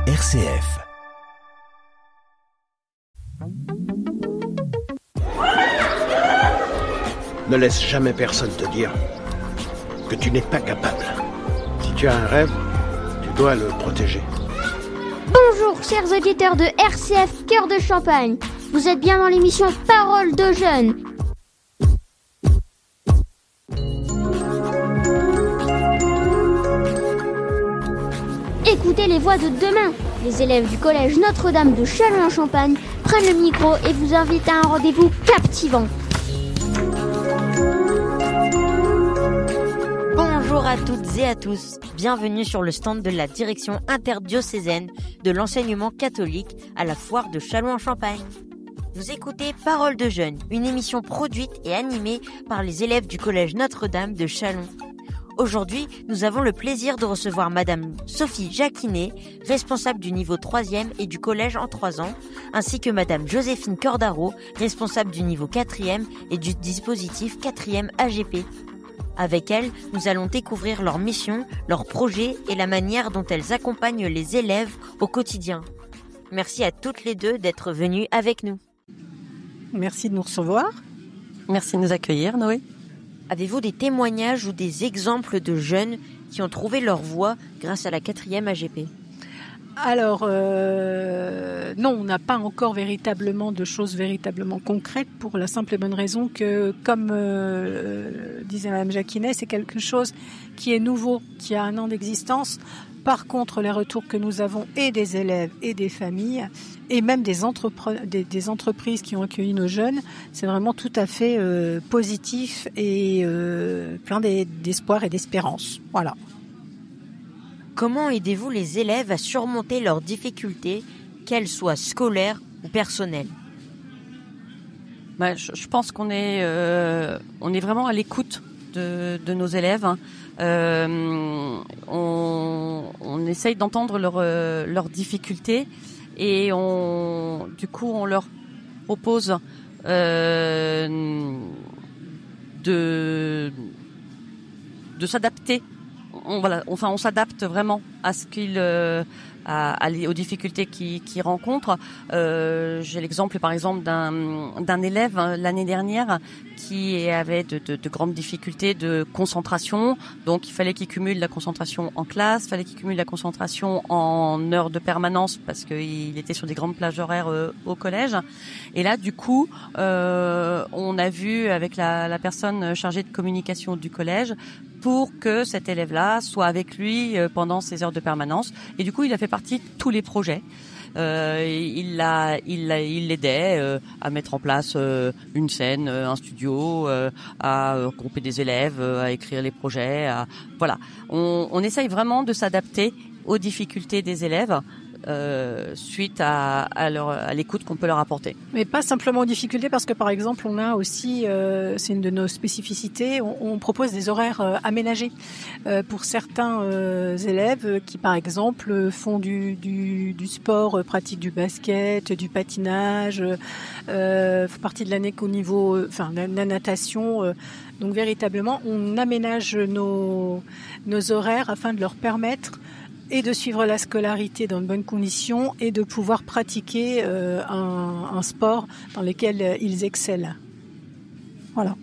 RCF. Ne laisse jamais personne te dire que tu n'es pas capable. Si tu as un rêve, tu dois le protéger. Bonjour chers auditeurs de RCF Cœur de Champagne. Vous êtes bien dans l'émission Parole de jeunes. Écoutez les voix de demain. Les élèves du collège Notre-Dame de Châlons-en-Champagne prennent le micro et vous invitent à un rendez-vous captivant. Bonjour à toutes et à tous, bienvenue sur le stand de la direction interdiocésaine de l'enseignement catholique à la foire de Châlons-en-Champagne. Vous écoutez Parole de jeunes, une émission produite et animée par les élèves du collège Notre-Dame de Châlons. Aujourd'hui, nous avons le plaisir de recevoir Madame Sophie Jacquinet, responsable du niveau 3e et du collège en 3 ans, ainsi que Madame Joséphine Cordaro, responsable du niveau 4e et du dispositif 4e AGP. Avec elles, nous allons découvrir leur mission, leurs projets et la manière dont elles accompagnent les élèves au quotidien. Merci à toutes les deux d'être venues avec nous. Merci de nous recevoir. Merci de nous accueillir, Noé. Avez-vous des témoignages ou des exemples de jeunes qui ont trouvé leur voie grâce à la 4e AGP ? Alors, non, on n'a pas encore véritablement de choses véritablement concrètes pour la simple et bonne raison que, comme disait Madame Jacquinet, c'est quelque chose qui est nouveau, qui a 1 an d'existence. Par contre, les retours que nous avons et des élèves et des familles et même des entreprises qui ont accueilli nos jeunes, c'est vraiment tout à fait positif et plein d'espoir et d'espérance. Voilà. Comment aidez-vous les élèves à surmonter leurs difficultés, qu'elles soient scolaires ou personnelles ? Je pense qu'on est vraiment à l'écoute de nos élèves. On essaye d'entendre leurs difficultés et on leur propose de s'adapter. On s'adapte vraiment à ce aux difficultés qu'ils rencontrent. J'ai l'exemple, par exemple, d'un élève l'année dernière qui avait de grandes difficultés de concentration. Donc, il fallait qu'il cumule la concentration en classe, il fallait qu'il cumule la concentration en heures de permanence parce qu'il était sur des grandes plages horaires au collège. Et là, du coup, on a vu avec la personne chargée de communication du collège pour que cet élève-là soit avec lui pendant ses heures de permanence. Et du coup, il a fait partie de tous les projets. Il l'aidait à mettre en place une scène, un studio, à grouper des élèves, à écrire les projets. Voilà. On essaye vraiment de s'adapter aux difficultés des élèves suite à l'écoute qu'on peut leur apporter. Mais pas simplement aux difficultés, parce que par exemple, on a aussi, c'est une de nos spécificités, on propose des horaires aménagés pour certains élèves qui, par exemple, font du sport, pratiquent du basket, du patinage, font partie de l'année qu'au niveau, de la natation. Donc véritablement, on aménage nos horaires afin de leur permettre et de suivre la scolarité dans de bonnes conditions et de pouvoir pratiquer un sport dans lequel ils excellent. Voilà.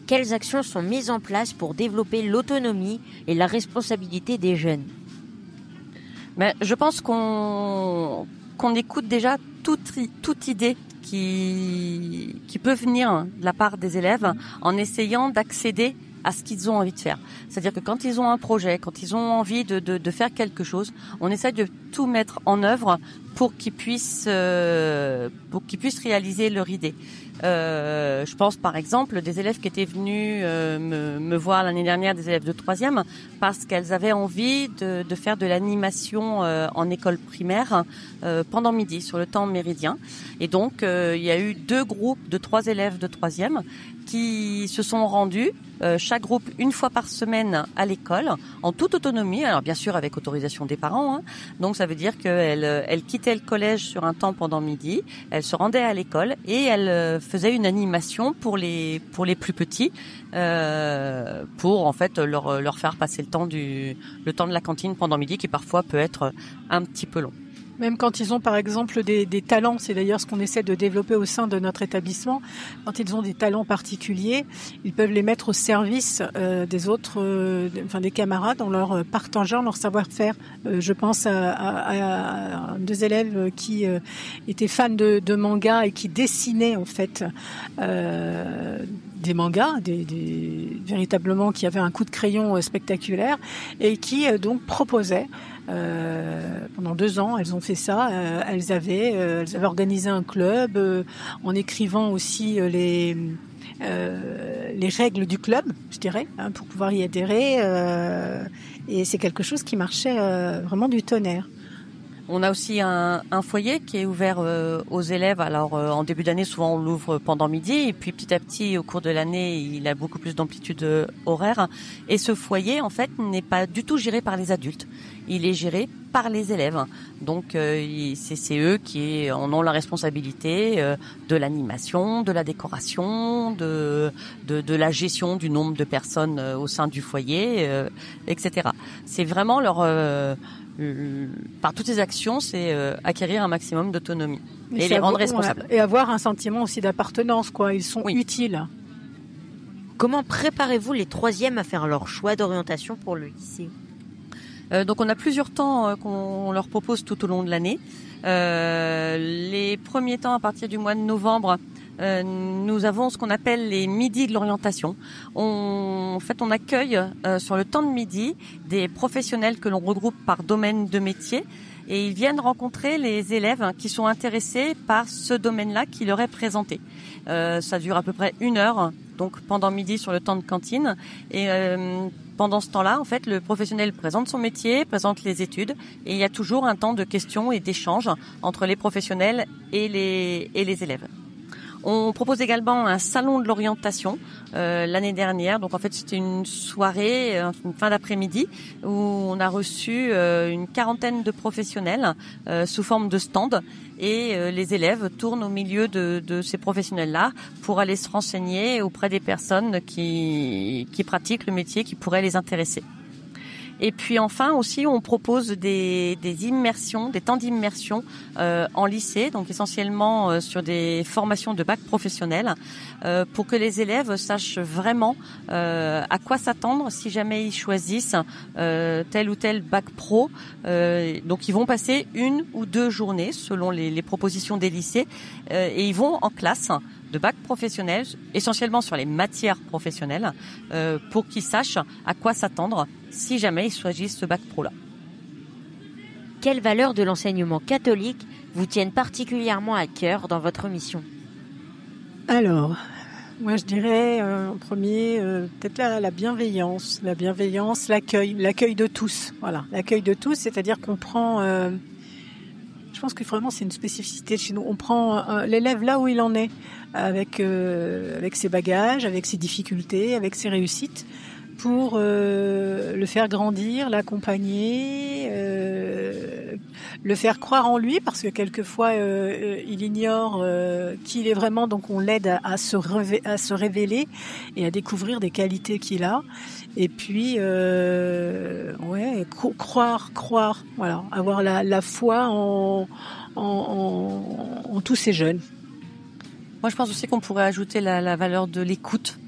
Quelles actions sont mises en place pour développer l'autonomie et la responsabilité des jeunes ? Je pense qu'on écoute déjà toute idée qui peut venir de la part des élèves en essayant d'accéder à ce qu'ils ont envie de faire. C'est-à-dire que quand ils ont un projet, quand ils ont envie de faire quelque chose, on essaie de tout mettre en œuvre pour qu'ils puissent réaliser leur idée. Je pense par exemple des élèves qui étaient venus me voir l'année dernière, des élèves de 3e, parce qu'elles avaient envie de faire de l'animation en école primaire pendant midi, sur le temps méridien. Et donc il y a eu 2 groupes de 3 élèves de 3e qui se sont rendus, chaque groupe une fois par semaine à l'école, en toute autonomie, alors bien sûr avec autorisation des parents. Donc ça veut dire qu'elles quittaient le collège sur un temps pendant midi, elles se rendaient à l'école et elles faisaient une animation pour les plus petits, pour en fait leur faire passer le temps de la cantine pendant midi, qui parfois peut être un petit peu long. Même quand ils ont par exemple des talents, c'est d'ailleurs ce qu'on essaie de développer au sein de notre établissement, quand ils ont des talents particuliers, ils peuvent les mettre au service des autres, des camarades, en leur partageant leur savoir-faire. Je pense à deux élèves qui étaient fans de manga et qui dessinaient en fait des mangas, véritablement qui avaient un coup de crayon spectaculaire et qui donc proposaient. Pendant 2 ans, elles ont fait ça. Elles avaient organisé un club en écrivant aussi les règles du club, je dirais, pour pouvoir y adhérer. Et c'est quelque chose qui marchait vraiment du tonnerre. On a aussi un foyer qui est ouvert aux élèves. Alors en début d'année, souvent on l'ouvre pendant midi, et puis petit à petit, au cours de l'année, il a beaucoup plus d'amplitude horaire. Et ce foyer, en fait, n'est pas du tout géré par les adultes. Il est géré par les élèves. Donc c'est eux qui en ont la responsabilité de l'animation, de la décoration, de la gestion du nombre de personnes au sein du foyer, etc. C'est vraiment par toutes ces actions, c'est acquérir un maximum d'autonomie et les rendre responsables. Et avoir un sentiment aussi d'appartenance, quoi. Ils sont utiles. Comment préparez-vous les 3e à faire leur choix d'orientation pour le lycée ? Donc on a plusieurs temps qu'on leur propose tout au long de l'année. Les premiers temps, à partir du mois de novembre, nous avons ce qu'on appelle les midis de l'orientation. En fait, on accueille sur le temps de midi des professionnels que l'on regroupe par domaine de métier, et ils viennent rencontrer les élèves qui sont intéressés par ce domaine-là qui leur est présenté. Ça dure à peu près 1 heure, donc pendant midi sur le temps de cantine, et pendant ce temps-là, en fait, le professionnel présente son métier, présente les études, et il y a toujours un temps de questions et d'échanges entre les professionnels et les élèves. On propose également un salon de l'orientation l'année dernière. Donc en fait, c'était une soirée, une fin d'après-midi, où on a reçu une 40aine de professionnels sous forme de stand, et les élèves tournent au milieu de ces professionnels-là pour aller se renseigner auprès des personnes qui pratiquent le métier qui pourrait les intéresser. Et puis enfin aussi, on propose des immersions, des temps d'immersion en lycée, donc essentiellement sur des formations de bac professionnel, pour que les élèves sachent vraiment à quoi s'attendre si jamais ils choisissent tel ou tel bac pro. Donc ils vont passer 1 ou 2 journées selon les propositions des lycées, et ils vont en classe de bac professionnel, essentiellement sur les matières professionnelles, pour qu'ils sachent à quoi s'attendre si jamais ils choisissent ce bac pro-là. Quelles valeurs de l'enseignement catholique vous tiennent particulièrement à cœur dans votre mission ? Alors, moi je dirais en premier peut-être la bienveillance, l'accueil de tous. Voilà, l'accueil de tous, c'est-à-dire qu'on prend... je pense que vraiment c'est une spécificité chez nous. On prend l'élève là où il en est, avec ses bagages, avec ses difficultés, avec ses réussites, pour le faire grandir, l'accompagner, le faire croire en lui, parce que quelquefois il ignore qui il est vraiment, donc on l'aide à se révéler et à découvrir des qualités qu'il a. Et puis croire, voilà, avoir la foi en tous ces jeunes. Moi, je pense aussi qu'on pourrait ajouter la valeur de l'écoute.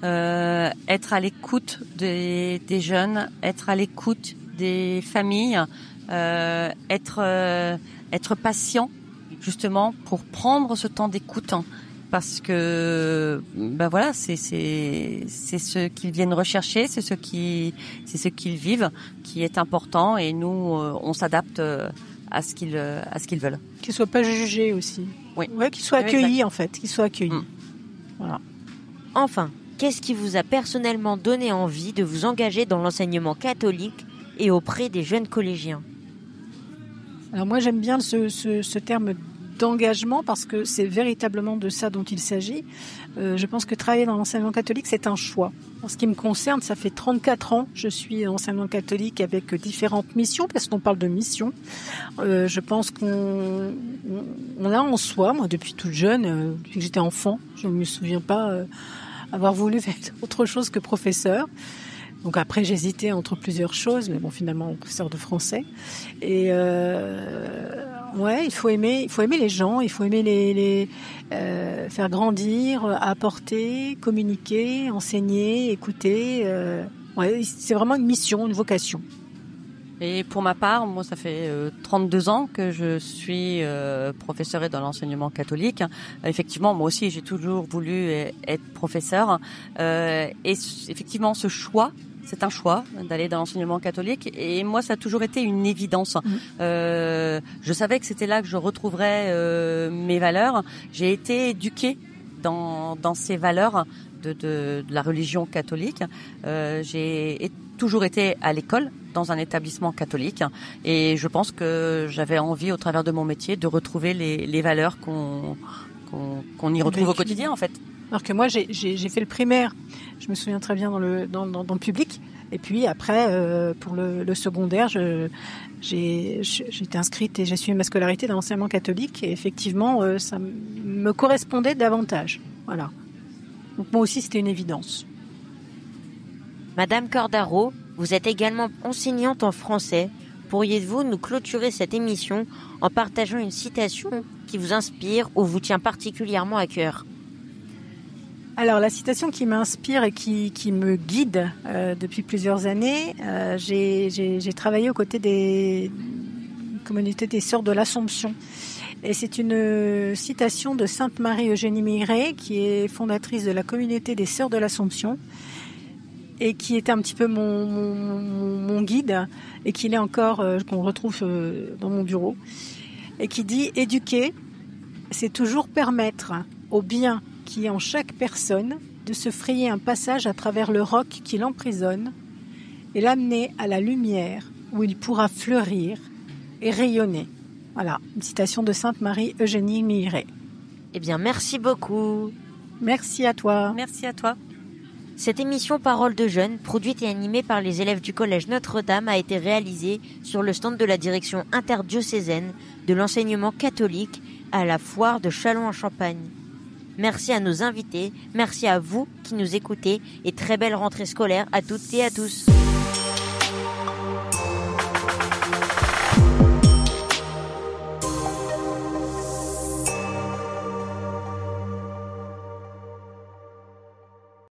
Être à l'écoute des jeunes, être à l'écoute des familles, être patient, justement, pour prendre ce temps d'écoute, parce que voilà, c'est ce qu'ils viennent rechercher, c'est ce qu'ils vivent qui est important, et nous on s'adapte à ce qu'ils veulent. Qu'ils soient pas jugés aussi. Oui. Ouais, qu'ils soient accueillis, en fait, qu'ils soient accueillis. Voilà. Enfin, qu'est-ce qui vous a personnellement donné envie de vous engager dans l'enseignement catholique et auprès des jeunes collégiens ? Alors moi j'aime bien ce terme d'engagement parce que c'est véritablement de ça dont il s'agit. Je pense que travailler dans l'enseignement catholique, c'est un choix. En ce qui me concerne, ça fait 34 ans je suis en enseignement catholique avec différentes missions, parce qu'on parle de mission. Je pense qu'on a en soi, moi depuis toute jeune, depuis que j'étais enfant, je ne me souviens pas avoir voulu faire autre chose que professeur. Donc après, j'hésitais entre plusieurs choses, mais bon, finalement, professeur de français. Et ouais, il faut aimer les gens, il faut aimer les faire grandir, apporter, communiquer, enseigner, écouter. Ouais, c'est vraiment une mission, une vocation. Et pour ma part, moi, ça fait 32 ans que je suis professeure dans l'enseignement catholique. Effectivement, moi aussi, j'ai toujours voulu être professeur. Et effectivement, ce choix, c'est un choix d'aller dans l'enseignement catholique. Et moi, ça a toujours été une évidence. Je savais que c'était là que je retrouverais mes valeurs. J'ai été éduquée dans ces valeurs de la religion catholique. J'ai toujours été à l'école dans un établissement catholique et je pense que j'avais envie au travers de mon métier de retrouver les valeurs qu'on y retrouve au quotidien en fait. Alors que moi j'ai fait le primaire, je me souviens très bien dans le public, et puis après pour le secondaire j'ai été inscrite et j'ai suivi ma scolarité dans l'enseignement catholique et effectivement ça me correspondait davantage. Voilà. Donc moi aussi c'était une évidence. Madame Cordaro, vous êtes également enseignante en français. Pourriez-vous nous clôturer cette émission en partageant une citation qui vous inspire ou vous tient particulièrement à cœur ? Alors la citation qui m'inspire et qui me guide depuis plusieurs années, j'ai travaillé aux côtés des communautés des Sœurs de l'Assomption. Et c'est une citation de Sainte Marie-Eugénie Miret, qui est fondatrice de la communauté des Sœurs de l'Assomption, et qui était un petit peu mon guide, et qui l'est encore, qu'on retrouve dans mon bureau, et qui dit « Éduquer, c'est toujours permettre au bien qui est en chaque personne de se frayer un passage à travers le roc qui l'emprisonne et l'amener à la lumière où il pourra fleurir et rayonner. » Voilà, une citation de Sainte Marie-Eugénie Miret. Eh bien, merci beaucoup. Merci à toi. Merci à toi. Cette émission Parole de jeunes, produite et animée par les élèves du collège Notre-Dame, a été réalisée sur le stand de la direction interdiocésaine de l'enseignement catholique à la foire de Châlons-en-Champagne. Merci à nos invités, merci à vous qui nous écoutez et très belle rentrée scolaire à toutes et à tous.